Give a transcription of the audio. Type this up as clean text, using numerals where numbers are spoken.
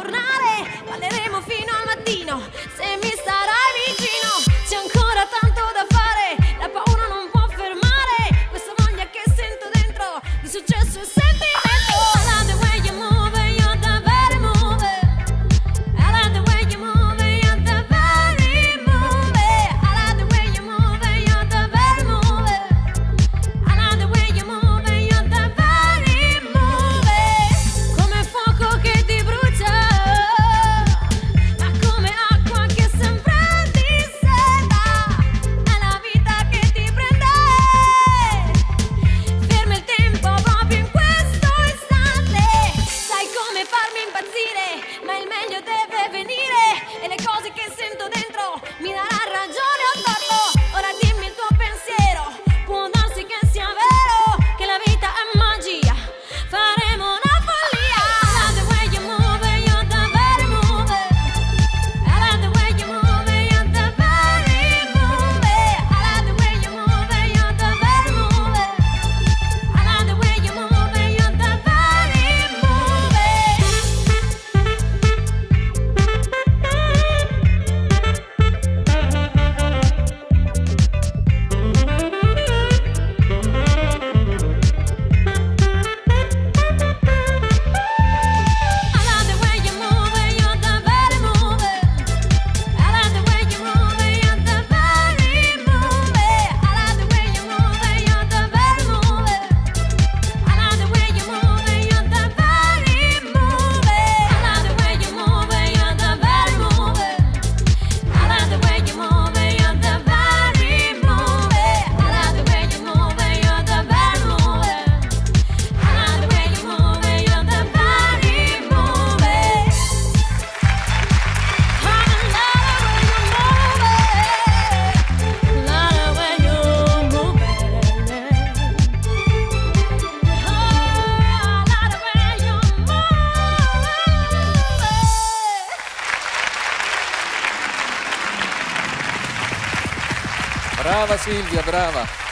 giornale, balleremo fino al mattino, se mi starai vicino. C'è ancora tanto da fare, la paura non può fermare questa voglia che sento dentro di successo e sentimento. I love the way you move it, you're the very move it. I love the way you move it, you're the very move it. I love the way you move it, you're the very move it. I love the way you move it, you're the very move it. Come fuoco che ti brucia, ma come acqua che sempre ti serva. È la vita che ti prende, ferma il tempo proprio in questo istante. Sai come farmi impazzire, ma il meglio deve venire, e le cose che sento dentro mi darà ragione o torto. Ora dimmi il tuo pensiero, può darsi che sia vero, che la vita è magia, faremo una follia. I love the way you move it, you're the very move it. I love the way you move it, you're the very move it. I love the way you move it, you're the very move it. I love the way you move it, you're the very move I love the way you move it, you're the very move it. I love the way you move it, you're the very move it. I love the way you move it, you're the very move it. I love the way you move it, you're the very move it. I love the way you move it, you're the very move it. I love the way you move it, you're the very move it. I love the way you move it, you're the very move it. I love the way you move it, you're the very move it. Brava Silvia, brava.